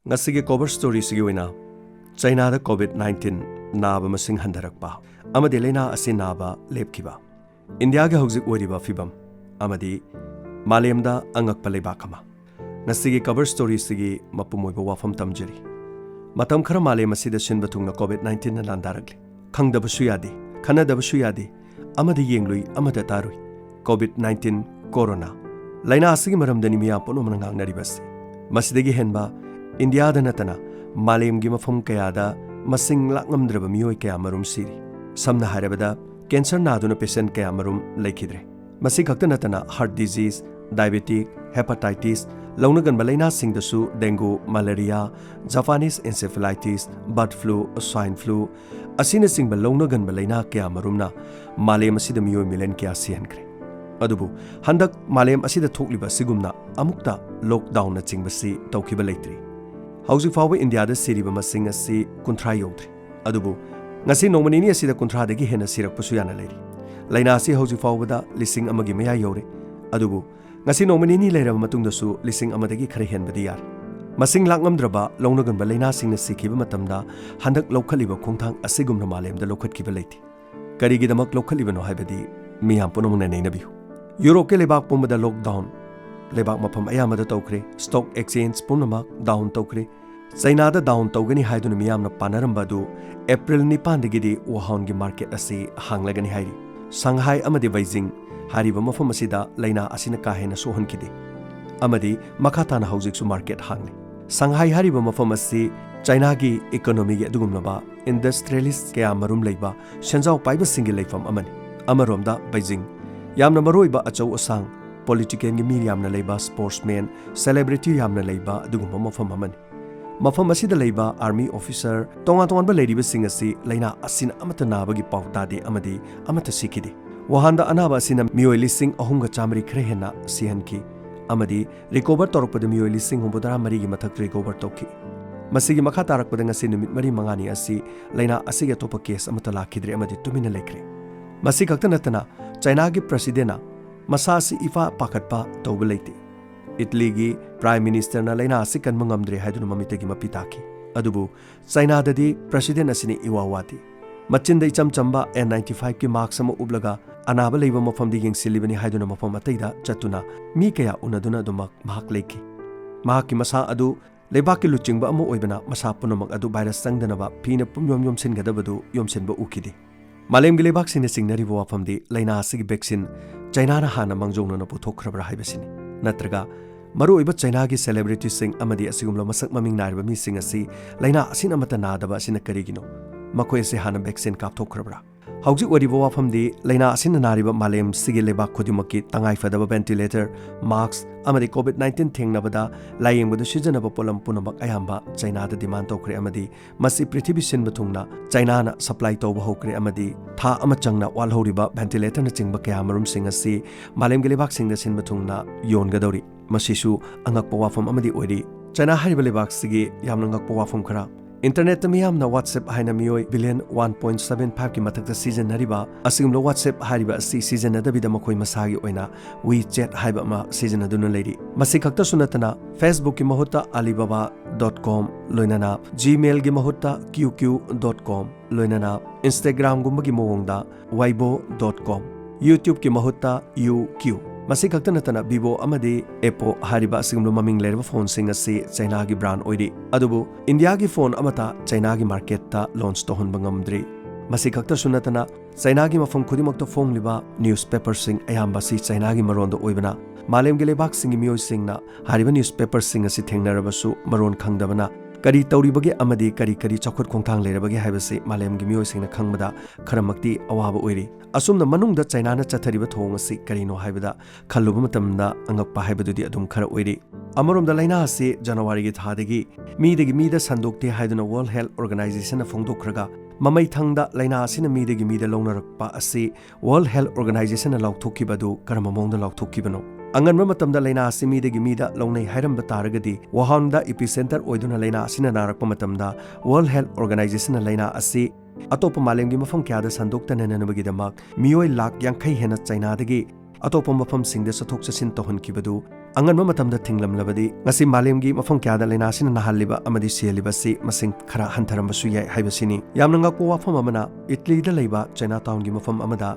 Ngasige cover story sigi wina China da COVID-19 naba masing handarakpa amadi leina asi naba lepkiba India ga hojik oriba fibam amadi malemda angakpa leibakama ngasige cover story sigi mapumoiba wafam tamjeri matam khara malem asida sinba thungna COVID-19 na landaragli khangdabasu yadi khanadabasu yadi amadi yenglui amada tarui COVID-19 corona laina asigi maramdani miya pono manang naribasi masidagi henba India da natana malem gi mafam kayada masing lakngamdraba miyoi kaya marum siri samna harabada cancer naduna patient kaya marum laikidre masi khakta natana heart disease diabetic hepatitis launagan balaina singdasu dengue malaria Japanese encephalitis bird flu swine flu asina singba launagan balaina kaya marumna malem asida miyoi milen kaya sihankre adubu handak malem asida thokliba sigumna amukta lockdown na chingbasi tawkiba leitri Housi fawa India da siriba masing asi kuntra yodri adubu ngasi nomanini asida kuntra dagi hena sirak pasuyana leri laina asi housi fawa da lising amagi maya yore adubu ngasi nomanini leraba matung dasu lising amadagi khare hen badi yar masing lakngamdraba launagan ba laina singna sikiba matamda handak lokhaliba khongthang asigumna malem da lokhatkiba leiti karigi damak lokhaliba no haibadi miyam punomna neinabihu Europe ke lebak pumada lockdown lebak mafam ayamada tawkre stock exchange punamak down tawkre China da down tawgani haiduna miyamna panaramba du April 9 dagidi Wuhan gi market asi hanglagani hairi Shanghai amadi Beijing hariba mafam asida laina asina ka hena sohankide amadi makhatana hojik su market hangli Shanghai hariba mafam asi China gi economy gi adugumnaba industrialist kaya marum leiba shanjau paiba single leifam amani amaromda Beijing yamna maroiba achau asang politician gi mi yamna leiba sportsman celebrity yamna leiba adugumba mafam amani mafam asida leiba army officer tonga ba ladiba sing asi laina asina amata nabagi pawtadi amadi amata sikidi wahanda anaba asina miyoi lising ahunga chamri khre hena sihanki amadi recover torokpada miyoi lising humbudara mari gi mathak recover toki masigi makha tarakpada ngasi numit mari mangani asi laina asiga topa case amata lakhidre amadi tumina lekre masi kakta natana China gi president masasi ifa pakatpa tawba leiti Italy gi prime minister na laina asikan mangamdre haiduna mamitagi mapitaki adubu China dadi president asini iwawati machinda icham chamba N95 ki marks ama ublaga anaba leiba mafam di yengsilibani haiduna mafam ataida chatuna mi kaya unaduna dumak mahak leki mahaki masa adu lebaki luchingba ama oibana masa punamak adu virus sangdanaba pina pumyom yom singadabadu yom sinba ukidi Malem gi lebak sine singnari bo afamdi laina asigi vaccine China na hana mangjongna na puthokhrabra haibasini natraga maru oiba China gi celebrity sing amadi asigumla masak maming nariba mi sing asi laina asina amata nadaba asina karigino makoi se hana vaccine kapthokhrabra hauji waribo wafamdi laina asina nariba malem sigi lebak khodimakki tangai fadaba ventilator masks amadi COVID-19 thengnabada layengbudu sijanaba polam punamak ayamba China da demand tokre amadi masi prithibhi sin bathungna China na supply tawba hokre amadi tha ama changna walhoriba ventilator na chingba kayamarum sing asi malem gi lebak sing da sin bathungna yongadori masisu angakpa wafam amadi oiri China hariba lebak sigi yamna ngakpa wafam khara Internet miyamna WhatsApp haina miyoi billion 1.75 ki mathakta season nariba asigumlo WhatsApp hariba asi season adabida makoi masagi oina WeChat haiba ma season aduna leiri masi khakta sunatana Facebook ki mahutta alibaba.com loinana Gmail gi mahutta qq.com loinana Instagram gumba gi mawongda weibo.com YouTube ki mahutta uq Masi khakta natana Vivo amadi Oppo hariba asigumlo maming lerba phone sing asi China gi brand oidi adubu India gi phone amata China gi market ta launch to honba ngamdri masi khakta sunatana China gi mafam khudimakta phone liba newspaper sing ayamba si China gi maron do oibana malem gi lebak sing miyoi singna hariba newspaper sing asi thengnarabasu maron khangdabana kari tawribage amadi kari chakhot khongthang lerabage haibase malem gi miyoi singna khangbada kharamakti awaba oiri asumna manungda China na chathariba thong asi karino haibada khalluba matamda angakpa haibadudi adum khara oiri amaromda laina asi January gi thadagi mida sandokte haiduna World Health Organization na phongdokhraga mamai thangda laina asina midagi mida longnarakpa asi World Health Organization na lauthokibadu karama mongda lauthokibano anganba matamda laina asi midagi mida longnai hairamba taragadi Wuhan da epicenter oiduna laina asina narakpa matamda World Health Organization na laina asi atopa malemgi mafam kyada sandokta nananabagi damak miyoi lak yankai hena China dagi ꯑꯇꯣꯞꯄ ꯃꯐꯝꯁꯤꯡꯗ ꯆꯠꯊꯣꯛ ꯆꯠꯁꯤꯟ ꯇꯧꯍꯟꯈꯤꯕꯗꯨ ꯑꯉꯟꯕ ꯃꯇꯝꯗ ꯊꯤꯡꯂꯝꯂꯕꯗꯤ ꯉꯁꯤ ꯃꯥꯂꯦꯝꯒꯤ ꯃꯐꯝ ꯀꯌꯥꯗ ꯂꯩꯅꯥꯁꯤꯅ ꯅꯥꯍꯜꯂꯤꯕ ꯑꯃꯗꯤ ꯁꯤꯍꯜꯂꯤꯕꯁꯤ ꯃꯁꯤꯡ ꯈꯔ ꯍꯟꯊꯔꯝꯕꯁꯨ ꯌꯥꯏ ꯍꯥꯏꯕꯁꯤꯅꯤ꯫ ꯌꯥꯝꯅ ꯉꯛꯄ ꯋꯥꯐꯝ ꯑꯃꯅ ꯏꯇꯂꯤꯗ ꯂꯩꯕ ꯆꯥꯏꯅꯥꯇꯥꯎꯟꯒꯤ ꯃꯐꯝ ꯑꯃꯗ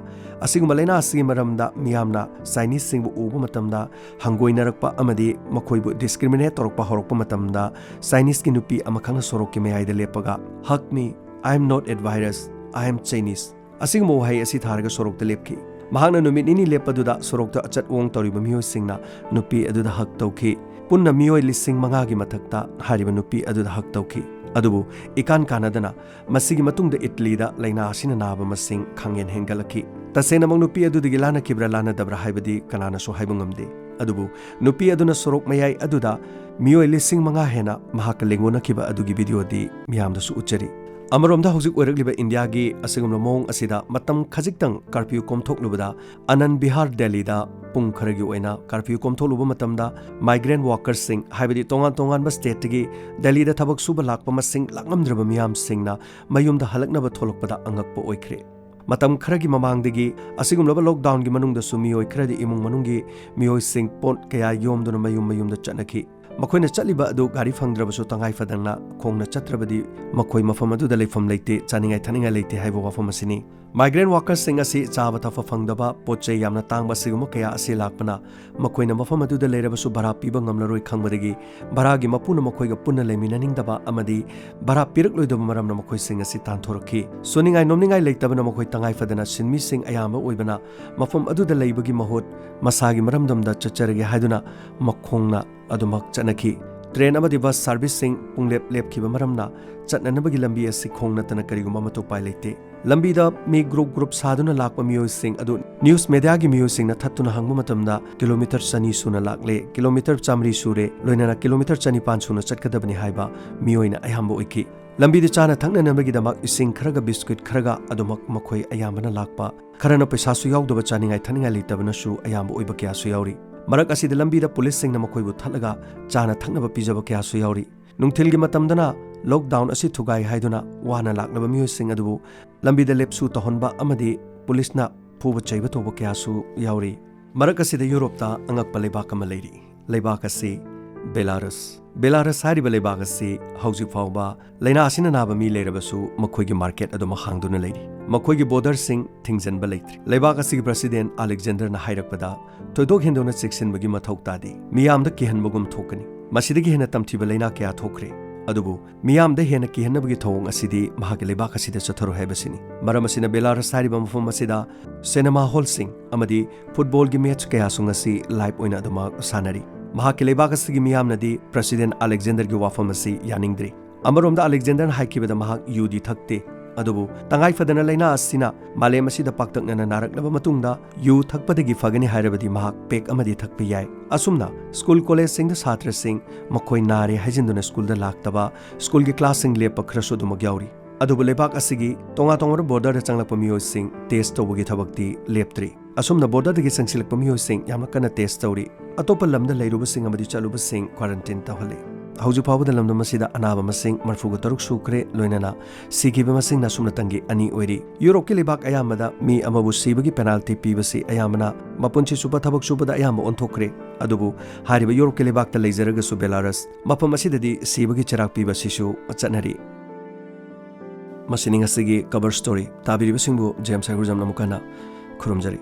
ꯑꯁꯤꯒꯨꯝꯕ ꯂꯩꯅꯥ ꯑꯁꯤꯒꯤ ꯃꯔꯝꯗ ꯃꯤꯌꯥꯝꯅ ꯆꯥꯏꯅꯤꯁꯁꯤꯡꯕꯨ ꯎꯕ ꯃꯇꯝꯗ ꯍꯪꯒꯣꯏꯅꯔꯛꯄ ꯑꯃꯗꯤ ꯃꯈꯣꯏꯕꯨ ꯗꯤꯁꯀ꯭ꯔꯤꯃꯤꯅꯦꯠ ꯇꯧꯔꯛꯄ ꯍꯧꯔꯛꯄ ꯃꯇꯝꯗ ꯆꯥꯏꯅꯤꯁꯀꯤ ꯅꯨꯄꯤ ꯑꯃꯈꯛꯅ ꯁꯣꯔꯣꯛꯀꯤ ꯃꯌꯥꯏꯗ ꯂꯦꯞꯄꯒ "Hug me, I am not a virus, I am Chinese" ꯑꯁꯤꯒꯨꯝꯕ ꯋꯥꯍꯩ ꯑꯁꯤ ꯊꯥꯔꯒ ꯁꯣꯔꯣꯛꯇ ꯂꯦꯞꯈꯤ꯫ ꯃꯍꯥꯛꯅ ꯅꯨꯃꯤꯠ ꯅꯤꯅꯤ ꯂꯦꯞꯄꯗꯨꯗ ꯁꯣꯔꯣꯛꯇ ꯑꯆꯠꯑꯣꯡ ꯇꯧꯔꯤꯕ ꯃꯤꯑꯣꯏꯁꯤꯡꯅ ꯅꯨꯄꯤ ꯑꯗꯨꯗ ꯍꯛ ꯇꯧꯈꯤ꯫ ꯄꯨꯟꯅ ꯃꯤꯑꯣꯏ 5,000ꯒꯤ ꯃꯊꯛꯇ ꯍꯥꯏꯔꯤꯕ ꯅꯨꯄꯤ ꯑꯗꯨꯗ ꯍꯛ ꯇꯧꯈꯤ꯫ ꯑꯗꯨꯕꯨ ꯏꯀꯥꯟ ꯀꯥꯟꯅꯗꯅ ꯃꯁꯤꯒꯤ ꯃꯇꯨꯡꯗ ꯏꯇꯂꯤꯗ ꯂꯩꯅꯥ ꯑꯁꯤꯅ ꯅꯥꯕ ꯃꯁꯤꯡ ꯈꯪꯍꯦꯟ ꯍꯦꯟꯒꯠꯂꯛꯈꯤ꯫ ꯇꯁꯦꯡꯅꯃꯛ ꯅꯨꯄꯤ ꯑꯗꯨꯗꯒꯤ ꯂꯥꯟꯅꯈꯤꯕ꯭ꯔꯥ ꯂꯥꯟꯅꯗꯕ꯭ꯔꯥ ꯍꯥꯏꯕꯗꯤ ꯀꯅꯥꯅꯁꯨ ꯍꯥꯏꯕ ꯉꯝꯗꯦ꯫ ꯑꯗꯨꯕꯨ ꯅꯨꯄꯤ ꯑꯗꯨꯅ ꯁꯣꯔꯣꯛ ꯃꯌꯥꯏ ꯑꯗꯨꯗ ꯃꯤꯑꯣꯏ 5,000 ꯍꯦꯟꯅ ꯃꯍꯥꯛꯀ ꯂꯦꯡꯒꯣꯟꯅꯈꯤꯕ ꯑꯗꯨꯒꯤ ꯚꯤꯗꯤꯑꯣꯗꯤ ꯃꯤꯌꯥꯝꯗꯁꯨ ꯎꯠꯆꯔꯤ꯫ ꯑꯃꯔꯣꯝꯗ ꯍꯧꯖꯤꯛ ꯑꯣꯏꯔꯛꯂꯤꯕ ꯏꯟꯗꯤꯌꯥꯒꯤ ꯑꯁꯤꯒꯨꯝꯕ ꯃꯑꯣꯡ ꯑꯁꯤꯗ ꯃꯇꯝ ꯈꯖꯤꯛꯇꯪ ꯀꯔꯐ꯭ꯌꯨ ꯀꯣꯝꯊꯣꯛꯂꯨꯕꯗ ꯑꯅꯟꯗ ꯕꯤꯍꯥꯔ ꯗꯦꯜꯂꯤꯗ ꯄꯨꯡ ꯈꯔꯒꯤ ꯑꯣꯏꯅ ꯀꯔꯐ꯭ꯌꯨ ꯀꯣꯝꯊꯣꯛꯂꯨꯕ ꯃꯇꯝꯗ ꯃꯥꯏꯒ꯭ꯔꯦꯟ ꯋꯥꯀꯔꯁꯤꯡ ꯍꯥꯏꯕꯗꯤ ꯇꯣꯉꯥꯟ ꯇꯣꯉꯥꯟꯕ ꯁ꯭ꯇꯦꯠꯇꯒꯤ ꯗꯦꯜꯂꯤꯗ ꯊꯕꯛ ꯁꯨꯕ ꯂꯥꯛꯄ ꯃꯁꯤꯡ ꯂꯥꯛꯉꯝꯗ꯭ꯔꯕ ꯃꯤꯌꯥꯝꯁꯤꯡꯅ ꯃꯌꯨꯝꯗ ꯍꯜꯂꯛꯅꯕ ꯊꯣꯛꯂꯛꯄꯗ ꯑꯉꯛꯄ ꯑꯣꯏꯈ꯭ꯔꯦ꯫ ꯃꯇꯝ ꯈꯔꯒꯤ ꯃꯃꯥꯡꯗꯒꯤ ꯑꯁꯤꯒꯨꯝꯂꯕ ꯂꯣꯛꯗꯥꯎꯟꯒꯤ ꯃꯅꯨꯡꯗꯁꯨ ꯃꯤꯑꯣꯏ ꯈꯔꯗꯤ ꯏꯃꯨꯡ ꯃꯅꯨꯡꯒꯤ ꯃꯤꯑꯣꯏꯁꯤꯡ ꯄꯣꯠ ꯀꯌꯥ ꯌꯣꯝꯗꯨꯅ ꯃꯌꯨꯝ ꯃꯌꯨꯝꯗ ꯆꯠꯅꯈꯤ꯫ ꯃꯈꯣꯏꯅ ꯆꯠꯂꯤꯕ ꯑꯗꯨ ꯒꯥꯔꯤ ꯐꯪꯗ꯭ꯔꯕꯁꯨ ꯇꯉꯥꯏꯐꯗꯅ ꯈꯣꯡꯅ ꯆꯠꯇ꯭ꯔꯕꯗꯤ ꯃꯈꯣꯏ ꯃꯐꯝ ꯑꯗꯨꯗ ꯂꯩꯐꯝ ꯂꯩꯇꯦ, ꯆꯥꯅꯤꯡꯉꯥꯏ ꯊꯛꯅꯤꯡꯉꯥꯏ ꯂꯩꯇꯦ ꯍꯥꯏꯕ ꯋꯥꯐꯝ ꯑꯁꯤꯅꯤ꯫ ꯃꯥꯏꯒ꯭ꯔꯦꯟ ꯋꯥꯀꯔꯁꯤꯡ ꯑꯁꯤ ꯆꯥꯕ ꯊꯛꯄ ꯐꯪꯗꯕ, ꯄꯣꯠꯆꯩ ꯌꯥꯝꯅ ꯇꯥꯡꯕ ꯑꯁꯤꯒꯨꯝꯕ ꯀꯌꯥ ꯑꯁꯤ ꯂꯥꯛꯄꯅ ꯃꯈꯣꯏꯅ ꯃꯐꯝ ꯑꯗꯨꯗ ꯂꯩꯔꯕꯁꯨ ꯚꯔꯥ ꯄꯤꯕ ꯉꯝꯂꯔꯣꯏ ꯈꯪꯕꯗꯒꯤ ꯚꯔꯥꯒꯤ ꯃꯄꯨꯅ ꯃꯈꯣꯏꯒ ꯄꯨꯟꯅ ꯂꯩꯃꯤꯟꯅꯅꯤꯡꯗꯕ ꯑꯃꯗꯤ ꯚꯔꯥ ꯄꯤꯔꯛꯂꯣꯏꯗꯕ ꯃꯔꯝꯅ ꯃꯈꯣꯏꯁꯤꯡ ꯑꯁꯤ ꯇꯥꯟꯊꯣꯔꯛꯈꯤ꯫ ꯁꯨꯅꯤꯡꯉꯥꯏ ꯅꯣꯝꯅꯤꯡꯉꯥꯏ ꯂꯩꯇꯕꯅ ꯃꯈꯣꯏ ꯇꯉꯥꯏꯐꯗꯅ ꯁꯤꯟꯃꯤꯁꯤꯡ ꯑꯌꯥꯝꯕ ꯑꯣꯏꯕꯅ ꯃꯐꯝ ꯑꯗꯨꯗ ꯂꯩꯕꯒꯤ ꯃꯍꯨꯠ ꯃꯁꯥꯒꯤ ꯃꯔꯝꯗꯝꯗ ꯆꯠꯆꯔꯒꯦ ꯍꯥꯏꯗꯨꯅ ꯃꯈꯣꯡꯅ ꯑꯗꯨꯃꯛ ꯆꯠꯅꯈꯤ꯫ ꯇ꯭ꯔꯦꯟ ꯑꯃꯗꯤ ꯕꯁ ꯁꯥꯔꯚꯤꯁꯁꯤꯡ ꯄꯨꯡꯂꯦꯞ ꯂꯦꯞꯈꯤꯕ ꯃꯔꯝꯅ ꯆꯠꯅꯅꯕꯒꯤ ꯂꯝꯕꯤ ꯑꯁꯤ ꯈꯣꯡ ꯅꯠꯇꯅ ꯀꯔꯤꯒꯨꯝꯕ ꯑꯃꯠꯇ ꯎꯄꯥꯏ ꯂꯩꯇꯦ꯫ ꯂꯝꯕꯤꯗ ꯃꯤ ꯒ꯭ꯔꯨꯞ ꯁꯥꯗꯨꯅ ꯂꯥꯛꯄ ꯃꯤꯑꯣꯏꯁꯤꯡ ꯑꯗꯨ ꯅ꯭ꯌꯨꯁ ꯃꯦꯗꯤꯌꯥꯒꯤ ꯃꯤꯑꯣꯏꯁꯤꯡꯅ ꯊꯠꯇꯨꯅ ꯍꯪꯕ ꯃꯇꯝꯗ ꯀꯤꯂꯣꯃꯤꯇꯔ 200 ꯁꯨꯅ ꯂꯥꯛꯂꯦ, ꯀꯤꯂꯣꯃꯤꯇꯔ 100 ꯁꯨꯔꯦ, ꯂꯣꯏꯅꯅ ꯀꯤꯂꯣꯃꯤꯇꯔ 200 ꯁꯨꯅ ꯆꯠꯀꯗꯕꯅꯤ ꯍꯥꯏꯕ ꯃꯤꯑꯣꯏꯅ ꯑꯌꯥꯝꯕ ꯑꯣꯏꯈꯤ꯫ ꯂꯝꯕꯤꯗ ꯆꯥꯅ ꯊꯛꯅꯅꯕꯒꯤꯗꯃꯛ ꯏꯁꯤꯡ ꯈꯔꯒ ꯕꯤꯁꯀꯨꯠ ꯈꯔꯒ ꯑꯗꯨꯃꯛ ꯃꯈꯣꯏ ꯑꯌꯥꯝꯕꯅ ꯂꯥꯛꯄ, ꯈꯔꯅ ꯄꯩꯁꯥꯁꯨ ꯌꯥꯎꯗꯕ ꯆꯥꯅꯤꯡꯉꯥꯏ ꯊꯛꯅꯤꯡꯉꯥꯏ ꯂꯩꯇꯕꯅꯁꯨ ꯑꯌꯥꯝꯕ ꯑꯣꯏꯕ ꯀꯌꯥꯁꯨ ꯌꯥꯎꯔꯤ꯫ ꯃꯔꯛ ꯑꯁꯤꯗ ꯂꯝꯕꯤꯗ ꯄꯨꯂꯤꯁꯁꯤꯡꯅ ꯃꯈꯣꯏꯕꯨ ꯊꯠꯂꯒ ꯆꯥꯅ ꯊꯛꯅꯕ ꯄꯤꯖꯕ ꯀꯌꯥꯁꯨ ꯌꯥꯎꯔꯤ꯫ ꯅꯨꯡꯊꯤꯜꯒꯤ ꯃꯇꯝꯗꯅ ꯂꯣꯛꯗꯥꯎꯟ ꯑꯁꯤ ꯊꯨꯒꯥꯏ ꯍꯥꯏꯗꯨꯅ ꯋꯥꯅ ꯂꯥꯛꯂꯕ ꯃꯤꯑꯣꯏꯁꯤꯡ ꯑꯗꯨꯕꯨ ꯂꯝꯕꯤꯗ ꯂꯦꯞꯁꯨ ꯇꯧꯍꯟꯕ ꯑꯃꯗꯤ ꯄꯨꯂꯤꯁꯅ ꯐꯨꯕ ꯆꯩꯕ ꯇꯧꯕ ꯀꯌꯥꯁꯨ ꯌꯥꯎꯔꯤ꯫ ꯃꯔꯛ ꯑꯁꯤꯗ ꯌꯨꯔꯣꯞꯇ ꯑꯉꯛꯄ ꯂꯩꯕꯥꯛ ꯑꯃ ꯂꯩꯔꯤ꯫ ꯂꯩꯕꯥꯛ ꯑꯁꯤ ꯕꯦꯂꯥꯔꯁ꯫ ꯕꯦꯂꯥꯔꯁ ꯍꯥꯏꯔꯤꯕ ꯂꯩꯕꯥꯛ ꯑꯁꯤ ꯍꯧꯖꯤꯛ ꯐꯥꯎꯕ ꯂꯩꯅꯥ ꯑꯁꯤꯅ ꯅꯥꯕ ꯃꯤ ꯂꯩꯔꯕꯁꯨ ꯃꯈꯣꯏꯒꯤ ꯃꯥꯔꯀꯦꯠ ꯑꯗꯨꯃꯛ ꯍꯥꯡꯗꯨꯅ ꯂꯩꯔꯤ꯫ ꯃꯈꯣꯏꯒꯤ ꯕꯣꯔꯗꯔꯁꯤꯡ ꯊꯤꯡꯖꯤꯟꯕ ꯂꯩꯇ꯭ꯔꯤ꯫ ꯂꯩꯕꯥꯛ ꯑꯁꯤꯒꯤ ꯄ꯭ꯔꯁꯤꯗꯦꯟꯠ ꯑꯂꯦꯛꯖꯦꯟꯗꯔꯅ ꯍꯥꯏꯔꯛꯄꯗ ꯊꯣꯏꯗꯣꯛ ꯍꯦꯟꯗꯣꯛꯅ ꯆꯦꯛꯁꯤꯟꯕꯒꯤ ꯃꯊꯧ ꯇꯥꯗꯦ, ꯃꯤꯌꯥꯝꯗ ꯀꯤꯍꯟꯕꯒꯨꯝ ꯊꯣꯛꯀꯅꯤ꯫ ꯃꯁꯤꯗꯒꯤ ꯍꯦꯟꯅ ꯇꯝꯊꯤꯕ ꯂꯩꯅꯥ ꯀꯌꯥ ꯊꯣꯛꯈ꯭ꯔꯦ, ꯑꯗꯨꯕꯨ ꯃꯤꯌꯥꯝꯗ ꯍꯦꯟꯅ ꯀꯤꯍꯟꯅꯕꯒꯤ ꯊꯧꯑꯣꯡ ꯑꯁꯤꯗꯤ ꯃꯍꯥꯛꯀꯤ ꯂꯩꯕꯥꯛ ꯑꯁꯤꯗ ꯆꯠꯊꯔꯣꯏ ꯍꯥꯏꯕꯁꯤꯅꯤ꯫ ꯃꯔꯝ ꯑꯁꯤꯅ ꯕꯦꯂꯥꯔꯁ ꯍꯥꯏꯔꯤꯕ ꯃꯐꯝ ꯑꯁꯤꯗ ꯁꯤꯅꯦꯃꯥ ꯍꯣꯜꯁꯤꯡ ꯑꯃꯗꯤ ꯐꯨꯠꯕꯣꯜꯒꯤ ꯃꯦꯆ ꯀꯌꯥꯁꯨ ꯉꯁꯤ ꯂꯥꯏꯚ ꯑꯣꯏꯅ ꯑꯗꯨꯃꯛ ꯁꯥꯟꯅꯔꯤ꯫ ꯃꯍꯥꯛꯀꯤ ꯂꯩꯕꯥꯛ ꯑꯁꯤꯒꯤ ꯃꯤꯌꯥꯝꯅꯗꯤ ꯄ꯭ꯔꯁꯤꯗꯦꯟꯠ ꯑꯂꯦꯛꯖꯦꯟꯗꯔꯒꯤ ꯋꯥꯐꯝ ꯑꯁꯤ ꯌꯥꯅꯤꯡꯗ꯭ꯔꯤ꯫ ꯑꯃꯔꯣꯝꯗ ꯑꯂꯦꯛꯖꯦꯟꯗꯔꯅ ꯍꯥꯏꯈꯤꯕꯗ ꯃꯍꯥꯛ ꯌꯨꯗꯤ ꯊꯛꯇꯦ, ꯑꯗꯨꯕꯨ ꯇꯉꯥꯏꯐꯗꯅ ꯂꯩꯅꯥ ꯑꯁꯤꯅ ꯃꯥꯂꯦꯝ ꯑꯁꯤꯗ ꯄꯥꯛꯇꯛꯅꯅ ꯅꯥꯔꯛꯂꯕ ꯃꯇꯨꯡꯗ ꯌꯨ ꯊꯛꯄꯗꯒꯤ ꯐꯒꯅꯤ ꯍꯥꯏꯔꯕꯗꯤ ꯃꯍꯥꯛ ꯄꯦꯛ ꯑꯃꯗꯤ ꯊꯛꯄ ꯌꯥꯏ꯫ ꯑꯁꯨꯝꯅ ꯁ꯭ꯀꯨꯜ ꯀꯣꯂꯦꯖꯁꯤꯡꯗ ꯁꯥꯇ꯭ꯔꯁꯤꯡ ꯃꯈꯣꯏ ꯅꯥꯔꯦ ꯍꯥꯏꯖꯤꯟꯗꯨꯅ ꯁ꯭ꯀꯨꯜꯗ ꯂꯥꯛꯇꯕ, ꯁ꯭ꯀꯨꯜꯒꯤ ꯀ꯭ꯂꯥꯁꯁꯤꯡ ꯂꯦꯞꯄ ꯈꯔꯁꯨ ꯑꯗꯨꯃꯛ ꯌꯥꯎꯔꯤ꯫ ꯑꯗꯨꯕꯨ ꯂꯩꯕꯥꯛ ꯑꯁꯤꯒꯤ ꯇꯣꯉꯥꯟ ꯇꯣꯉꯥꯟꯕ ꯕꯣꯔꯗꯔꯗ ꯆꯪꯂꯛꯄ ꯃꯤꯑꯣꯏꯁꯤꯡ ꯇꯦꯁ ꯇꯧꯕꯒꯤ ꯊꯕꯛꯇꯤ ꯂꯦꯞꯇ꯭ꯔꯤ꯫ ꯑꯁꯨꯝꯅ ꯕꯣꯔꯗꯔꯗꯒꯤ ꯆꯪꯁꯤꯜꯂꯛꯄ ꯃꯤꯑꯣꯏꯁꯤꯡ ꯌꯥꯝꯅ ꯀꯟꯅ ꯇꯦꯁ ꯇꯧꯔꯤ꯫ ꯑꯇꯣꯞꯄ ꯂꯝꯗ ꯂꯩꯔꯨꯕꯁꯤꯡ ꯑꯃꯗꯤ ꯆꯠꯂꯨꯕꯁꯤꯡ ꯀ꯭ꯋꯥꯔꯟꯇꯤꯟ ꯇꯧꯍꯜꯂꯤ꯫ ꯍꯧꯖꯤꯛ ꯐꯥꯎꯕꯗ ꯂꯝꯗꯝ ꯑꯁꯤꯗ ꯑꯅꯥꯕ ꯃꯁꯤꯡ 36 ꯁꯨꯈ꯭ꯔꯦ, ꯂꯣꯏꯅꯅ ꯁꯤꯈꯤꯕ ꯃꯁꯤꯡꯅ ꯁꯨꯞꯅꯇꯪꯒꯤ 2 ꯑꯣꯏꯔꯤ꯫ ꯌꯨꯔꯣꯞꯀꯤ ꯂꯩꯕꯥꯛ ꯑꯌꯥꯝꯕꯗ ꯃꯤ ꯑꯃꯕꯨ ꯁꯤꯕꯒꯤ ꯄꯦꯅꯥꯜꯇꯤ ꯄꯤꯕꯁꯤ ꯑꯌꯥꯝꯕꯅ ꯃꯄꯨꯟꯁꯤ ꯆꯨꯞꯄ ꯊꯕꯛ ꯁꯨꯕꯗ ꯑꯌꯥꯝꯕ ꯑꯣꯟꯊꯣꯛꯈ꯭ꯔꯦ꯫ ꯑꯗꯨꯕꯨ ꯍꯥꯏꯔꯤꯕ ꯌꯨꯔꯣꯞꯀꯤ ꯂꯩꯕꯥꯛꯇ ꯂꯩꯖꯔꯒꯁꯨ ꯕꯦꯂꯥꯔꯁ ꯃꯐꯝ ꯑꯁꯤꯗꯗꯤ ꯁꯤꯕꯒꯤ ꯆꯩꯔꯥꯛ ꯄꯤꯕ ꯑꯁꯤꯁꯨ ꯆꯠꯅꯔꯤ꯫ ꯃꯁꯤꯅꯤ ꯉꯁꯤꯒꯤ ꯀꯚꯔ ꯁ꯭ꯇꯣꯔꯤ꯫ ꯇꯥꯕꯤꯔꯤꯕꯁꯤꯡꯕꯨ ꯖꯦꯝꯁ ꯍꯩꯒꯨꯔꯖꯝꯅ ꯑꯃꯨꯛ ꯍꯟꯅ ꯈꯨꯔꯨꯝꯖꯔꯤ꯫